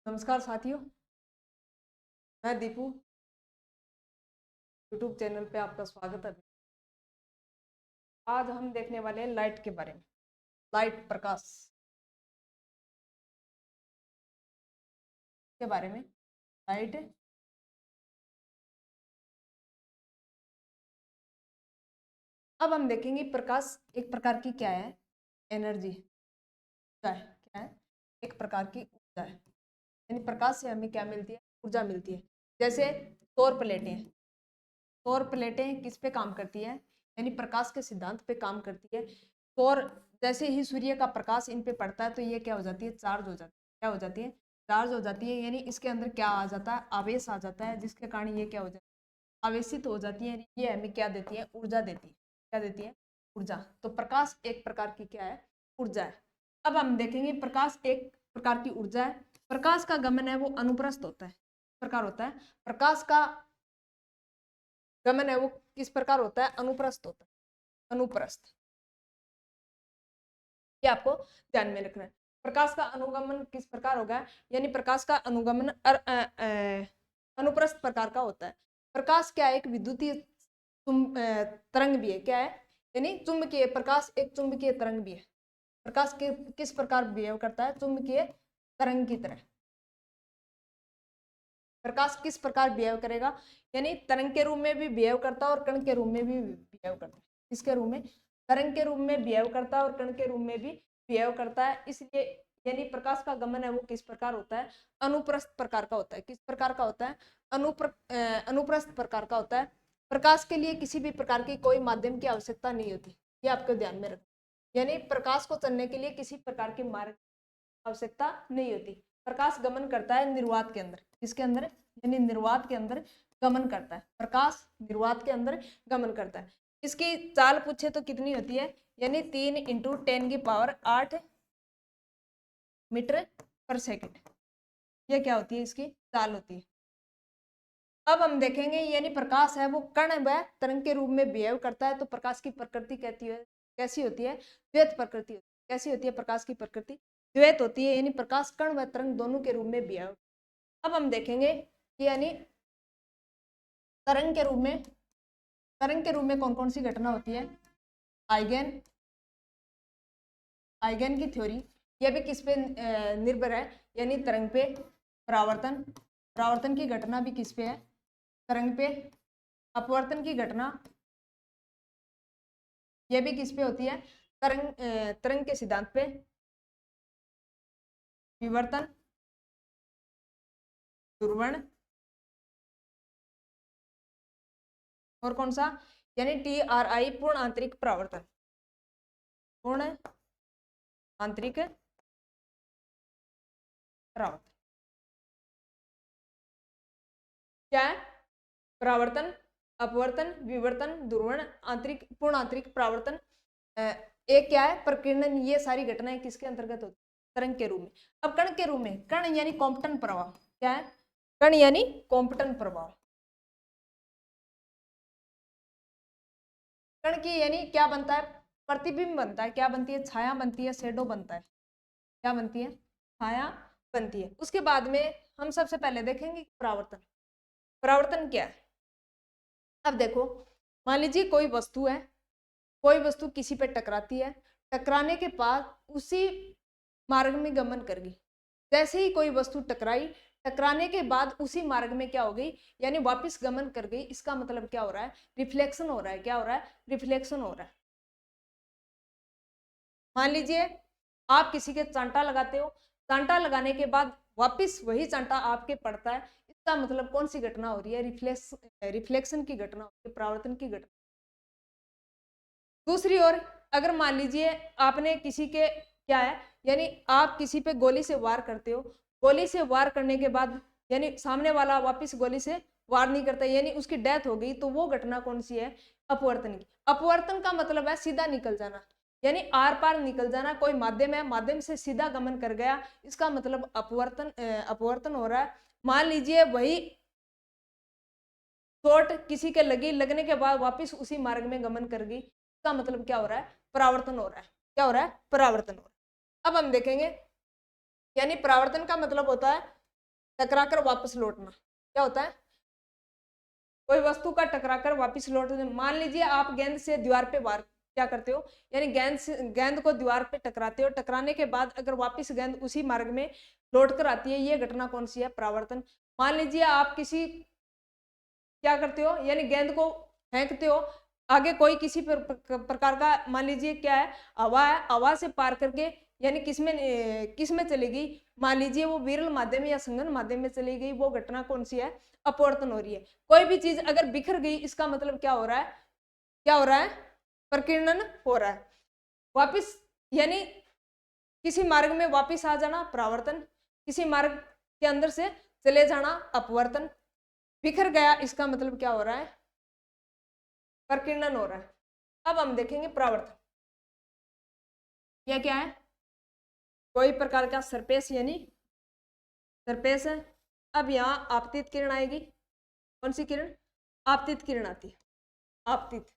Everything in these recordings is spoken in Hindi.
नमस्कार साथियों, मैं दीपू। यूट्यूब चैनल पे आपका स्वागत है। आज हम देखने वाले हैं लाइट के बारे में। लाइट, प्रकाश के बारे में। लाइट, अब हम देखेंगे प्रकाश एक प्रकार की क्या है, एनर्जी ऊर्जा है। क्या है? एक प्रकार की ऊर्जा है। यानी प्रकाश से हमें क्या मिलती है? ऊर्जा मिलती है। जैसे सौर प्लेटें हैं। सौर प्लेटें किस पे काम करती है? यानी प्रकाश के सिद्धांत पे काम करती है। सौर, जैसे ही सूर्य का प्रकाश इन पे पड़ता है तो ये क्या हो जाती है? चार्ज हो जाती है। क्या हो जाती है? चार्ज हो जाती है। यानी इसके अंदर क्या आ जाता है? आवेश आ जाता है, जिसके कारण ये क्या हो जाती है? आवेशित हो जाती है। ये हमें क्या देती है? ऊर्जा देती है। क्या देती है? ऊर्जा। तो प्रकाश एक प्रकार की क्या है? ऊर्जा है। अब हम देखेंगे प्रकाश एक प्रकार की ऊर्जा है। प्रकाश का गमन है वो अनुप्रस्थ होता है। प्रकार होता है प्रकाश का गमन है वो किस प्रकार होता है? अनुप्रस्थ होता है। अनुप्रस्थ, ये आपको ध्यान में रखना है। प्रकाश का अनुगमन किस प्रकार होगा? यानी प्रकाश का अनुगमन अनुप्रस्थ प्रकार का होता है। प्रकाश क्या है? एक विद्युतीय तरंग भी है। क्या है? यानी चुंबकीय। प्रकाश एक चुंबकीय तरंग भी है। प्रकाश किस प्रकार बिहेव करता है? चुंबकीय तरंग की तरह। प्रकाश किस प्रकार बिहेव करेगा? यानी तरंग के रूप में भी बिहेव करता है और कण के रूप में भी बिहेव करता है। किसके रूप में? तरंग के रूप में बिहेव करता है और कण के रूप में भी बिहेव करता है। इसलिए यानी प्रकाश का गमन है वो किस प्रकार होता है? अनुप्रस्थ प्रकार का होता है। किस प्रकार का होता है? अनुप्रस्थ प्रकार का होता है। प्रकाश के लिए किसी भी प्रकार की कोई माध्यम की आवश्यकता नहीं होती। ये आपको ध्यान में रखना। यानी प्रकाश को चलने के लिए किसी प्रकार के मार्ग आवश्यकता नहीं होती। प्रकाश गमन करता है निर्वात के अंदर। किसके अंदर? यानी निर्वात के अंदर गमन करता है। प्रकाश निर्वात के अंदर गमन करता है। इसकी चाल पूछे तो कितनी होती है? यानी 3 × 10⁸ मीटर पर सेकंड। ये क्या होती है? इसकी चाल होती है। अब हम देखेंगे यानी प्रकाश है वो कण व तरंग के रूप में बिहेव करता है। तो प्रकाश की प्रकृति कहती है कैसी होती है? द्वैत प्रकृति होती है। कैसी होती है प्रकाश की प्रकृति? द्वैत होती है। यानी प्रकाश कण व तरंग दोनों के रूप में बिहेव। अब हम देखेंगे कि यानी तरंग के रूप में कौन कौन सी घटना होती है? आइगन आइगन की थ्योरी। यह भी किस पे निर्भर है? यानी तरंग पे। परावर्तन की घटना भी किस पे है? तरंग पे। अपवर्तन की घटना यह भी किस पे होती है? तरंग के सिद्धांत पे। विवर्तन, ध्रुवण और कौन सा? यानी TRI, पूर्ण आंतरिक परावर्तन। पूर्ण आंतरिक परावर्तन क्या है? परावर्तन, अपवर्तन, विवर्तन, ध्रुवण, आंतरिक, पूर्ण आंतरिक परावर्तन। एक क्या है? प्रकीर्णन। ये सारी घटनाएं किसके अंतर्गत होती है? तरंग के रूप में। अब कण के रूप में, कण यानी कॉम्पटन प्रवाह। क्या है? कण यानी कॉम्पटन प्रवाह। कण की यानी क्या बनता है? प्रतिबिंब बनता है। क्या बनती है? छाया बनती है, शेडो बनता है। क्या बनती है? छाया बनती है। उसके बाद में हम सबसे पहले देखेंगे परावर्तन। परावर्तन क्या है? अब देखो, मान लीजिए कोई वस्तु है, कोई वस्तु किसी पे टकराती है। टकराने के बाद उसी मार्ग में गमन कर गई। जैसे ही कोई वस्तु टकराई, टकराने के बाद उसी मार्ग में क्या हो गई? यानी वापस गमन कर गई। इसका मतलब क्या हो रहा है? रिफ्लेक्शन हो रहा है। क्या हो रहा है? रिफ्लेक्शन हो रहा है। मान लीजिए आप किसी के चांटा लगाते हो, चांटा लगाने के बाद वापस वही चांटा आपके पड़ता है। इसका मतलब कौन सी घटना हो रही है? रिफ्लेक्शन की घटना हो रही है, परावर्तन की घटना। दूसरी ओर अगर मान लीजिए आपने किसी के क्या है, यानी आप किसी पे गोली से वार करते हो, गोली से वार करने के बाद यानी सामने वाला वापस गोली से वार नहीं करता, यानी उसकी डेथ हो गई, तो वो घटना कौन सी है? अपवर्तन की। अपवर्तन का मतलब है सीधा निकल जाना, यानी आर पार निकल जाना। कोई माध्यम है, माध्यम से सीधा गमन कर गया, इसका मतलब अपवर्तन हो रहा है। मान लीजिए वही चोट किसी के लगी, लगने के बाद वापस उसी मार्ग में गमन कर गई, इसका मतलब क्या हो रहा है? परावर्तन हो रहा है। क्या हो रहा है? परावर्तन हो रहा है। अब हम देखेंगे यानी परावर्तन का मतलब होता है टकराकर वापस लौटना क्या होता है? कोई वस्तु का टकराकर वापस लौटना। मान लीजिए आप गेंद से दीवार पे वार क्या करते हो, यानी गेंद को दीवार पे टकराते हो, टकराने के बाद अगर वापस गेंद उसी मार्ग में लौट कर आती है, ये घटना कौन सी है? परावर्तन। मान लीजिए आप किसी क्या करते हो, यानी गेंद को फेंकते हो, आगे कोई किसी प्रकार का मान लीजिए क्या है, हवा है, हवा से पार करके यानी किसमें चली गई, मान लीजिए वो विरल माध्यम या संघन माध्यम में चली गई, वो घटना कौन सी है? अपवर्तन हो रही है। कोई भी चीज अगर बिखर गई, इसका मतलब क्या हो रहा है? क्या हो रहा है? प्रकीर्णन हो रहा है। वापिस यानी किसी मार्ग में वापिस आ जाना परावर्तन, किसी मार्ग के अंदर से चले जाना अपवर्तन। बिखर गया, इसका मतलब क्या हो रहा है? प्रकीर्णन हो रहा है। अब हम देखेंगे परावर्तन। यह क्या है? कोई प्रकार का सरफेस यानी सरफेस है। अब यहाँ आपतित किरण आएगी। कौन सी किरण? आपतित किरण आती है। आपतित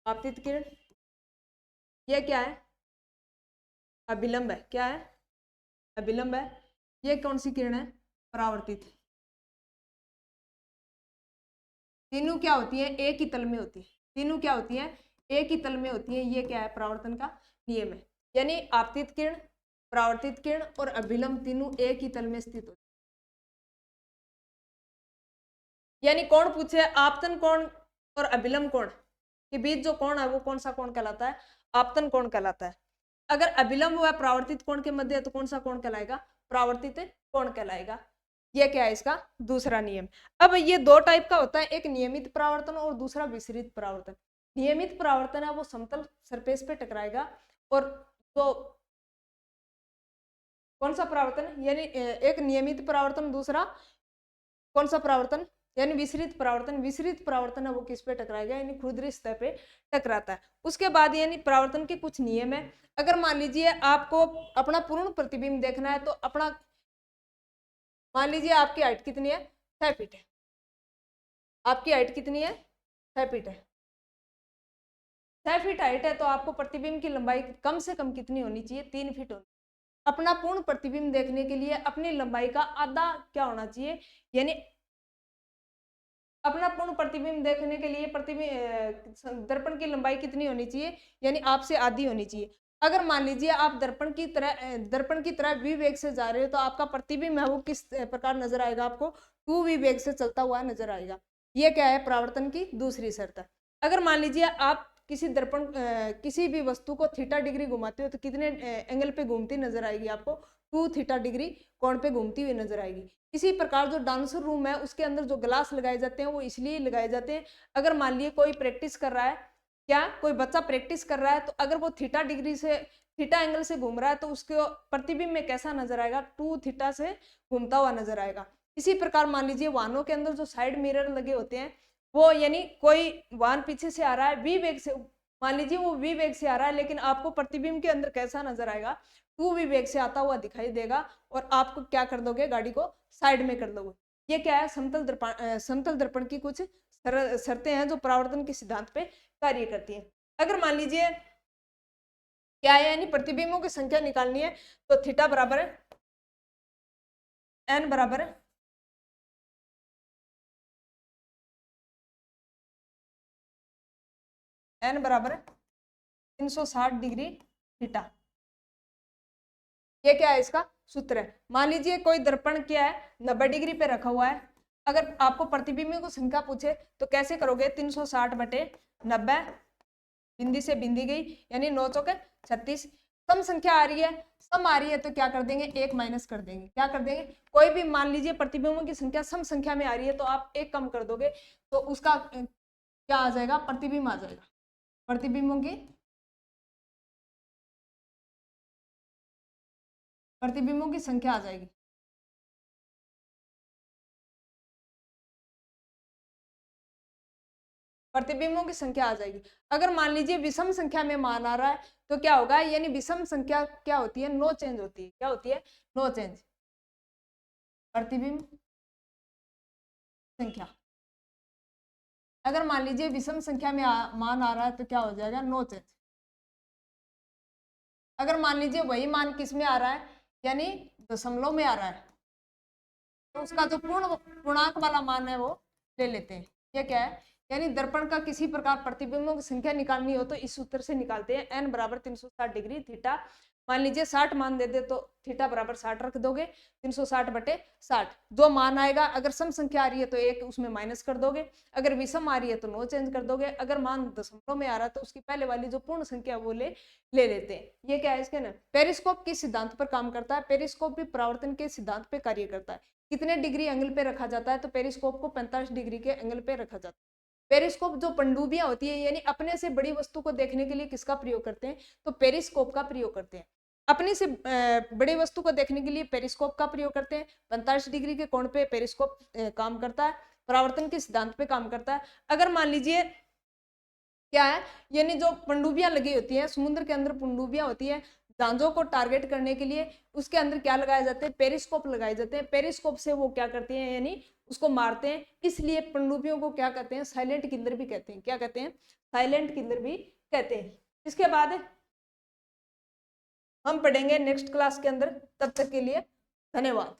आपतित किरण यह क्या है? अभिलंब है। क्या है? अभिलंब है। यह कौन सी किरण है? परावर्तित। तीनों क्या होती है? एक ही तल में होती है। तीनों क्या होती है? एक ही तल में होती है। ये क्या है? परावर्तन का नियम है। यानी आपतित किरण, परावर्तित किरण और अभिलंब तीनों एक ही तल में स्थित होती है। यानी कौन पूछे आपतन कोण और अभिलंब कोण के बीच जो कोण है वो कौन सा कोण कहलाता है? आपतन कोण कहलाता है। अगर अभिलंब व परावर्तित कोण के मध्य है तो कौन सा कोण कहलाएगा? परावर्तित कोण कहलाएगा। ये क्या है? इसका दूसरा नियम। अब ये दो टाइप का होता है, एक नियमित परावर्तन और दूसरा विसरित परावर्तन। नियमित परावर्तन है वो समतल सरफेस पे टकराएगा, और तो कौन सा परावर्तन, यानी एक नियमित परावर्तन, दूसरा कौन सा परावर्तन, यानी विसरित परावर्तन। विसरित परावर्तन है वो किस पे टकराएगा? यानी खुरदरी सतह पे टकराता है। उसके बाद यानी परावर्तन के कुछ नियम है। अगर मान लीजिए आपको अपना पूर्ण प्रतिबिंब देखना है, तो अपना मान लीजिए आपकी हाइट कितनी है? 6 फीट है। आपकी हाइट कितनी है? 6 फीट है। 6 फीट हाइट है तो आपको प्रतिबिंब की लंबाई कम से कम कितनी होनी चाहिए? 3 फीट होनी। अपना पूर्ण प्रतिबिंब देखने के लिए अपनी लंबाई का आधा क्या होना चाहिए? यानी अपना पूर्ण प्रतिबिंब देखने के लिए प्रतिबिंब दर्पण की लंबाई कितनी होनी चाहिए? यानी आपसे आधी होनी चाहिए। अगर मान लीजिए आप दर्पण की तरह वी वेग से जा रहे हो, तो आपका प्रतिबिंब है वो किस प्रकार नजर आएगा? आपको 2 वी वेग से चलता हुआ नजर आएगा। ये क्या है? परावर्तन की दूसरी शर्त है। अगर मान लीजिए आप किसी भी वस्तु को थीटा डिग्री घुमाते हो, तो कितने एंगल पे घूमती नजर आएगी आपको? 2 थीटा डिग्री कोण पे घूमती हुई नजर आएगी। इसी प्रकार जो डांसर रूम है उसके अंदर जो ग्लास लगाए जाते हैं वो इसलिए लगाए जाते हैं, अगर मान लीजिए कोई प्रैक्टिस कर रहा है, क्या कोई बच्चा प्रैक्टिस कर रहा है, तो अगर वो थीटा एंगल से घूम रहा है, तो उसके प्रतिबिंब में कैसा नजर आएगा? 2 थीटा से घूमता हुआ नजर आएगा। इसी प्रकार मान लीजिए वाहनों के अंदर जो साइड मिरर लगे होते हैं, वो यानी कोई वाहन पीछे से आ रहा है वी वेग से, मान लीजिए वो वी वेग से आ रहा है, लेकिन आपको प्रतिबिंब के अंदर कैसा नजर आएगा? 2 वी वेग से आता हुआ दिखाई देगा, और आपको क्या कर दोगे? गाड़ी को साइड में कर दोगे। ये क्या है? समतल दर्पण की कुछ शर्तें हैं जो परावर्तन के सिद्धांत पे कार्य करती हैं। अगर मान लीजिए क्या है, यानी प्रतिबिंबों की संख्या निकालनी है, तो थीटा बराबर है एन बराबर है एन बराबर 360 डिग्री थीटा। ये क्या है? इसका सूत्र है। मान लीजिए कोई दर्पण क्या है? 90 डिग्री पे रखा हुआ है। अगर आपको प्रतिबिंब की संख्या पूछे तो कैसे करोगे? 360 बटे 90, बिंदी से बिंदी गई, यानी 9 चौके 36। सम संख्या आ रही है, सम आ रही है, तो क्या कर देंगे? 1 माइनस कर देंगे। क्या कर देंगे? कोई भी मान लीजिए प्रतिबिंबों की संख्या सम संख्या में आ रही है, तो आप 1 कम कर दोगे, तो उसका क्या आ जाएगा? प्रतिबिंब आ जाएगा। प्रतिबिंबों की संख्या आ जाएगी। प्रतिबिंबों की संख्या आ जाएगी। अगर मान लीजिए विषम संख्या में मान आ रहा है, तो क्या होगा? यानी विषम संख्या क्या होती है? नो चेंज होती है। क्या होती है? No change. प्रतिबिंब संख्या अगर मान लीजिए विषम संख्या में मान आ रहा है, तो क्या हो जाएगा? No change. अगर मान लीजिए वही मान किस में आ रहा है? यानी दशमलव में आ रहा है तो उसका जो पूर्णांक वाला मान है वो ले लेते हैं। ये क्या है, यानी दर्पण का किसी प्रकार प्रतिबिंबों की संख्या निकालनी हो तो इस सूत्र से निकालते हैं। n बराबर 360 डिग्री थीटा, मान लीजिए 60 मान दे दे तो थीटा बराबर 60 रख दोगे, 360/60 जो मान आएगा। अगर सम संख्या आ रही है तो एक उसमें माइनस कर दोगे, अगर विषम आ रही है तो नो चेंज कर दोगे, अगर मान दशमलव में आ रहा है तो उसकी पहले वाली जो पूर्ण संख्या वो ले लेते हैं। ये क्या है इसके ना, पेरिस्कोप किस सिद्धांत पर काम करता है, पेरिस्कोप भी परावर्तन के सिद्धांत पे कार्य करता है। कितने डिग्री एंगल पे रखा जाता है, तो पेरिस्कोप को 45 डिग्री के एंगल पे रखा जाता है। पेरिस्कोप जो पनडुब्बियां होती है यानी अपने से बड़ी वस्तु को देखने के लिए किसका प्रयोग करते हैं, तो पेरिस्कोप का प्रयोग करते हैं। अपने से बड़ी वस्तु को देखने के लिए पेरिस्कोप का प्रयोग करते हैं। 45 डिग्री के कोण पे पेरिस्कोप काम करता है, परावर्तन के सिद्धांत पे काम करता है। अगर मान लीजिए क्या है, यानी जो पनडुब्बियां लगी होती है समुद्र के अंदर, पनडुब्बियां होती है, जहाजों को टारगेट करने के लिए उसके अंदर क्या लगाए जाते हैं, पेरिस्कोप लगाए जाते हैं। पेरिस्कोप से वो क्या करते हैं, यानी उसको मारते हैं। इसलिए पनडुब्बियों को क्या कहते हैं, साइलेंट किलर भी कहते हैं। क्या कहते हैं, साइलेंट किलर भी कहते हैं। इसके बाद हम पढ़ेंगे नेक्स्ट क्लास के अंदर। तब तक के लिए धन्यवाद।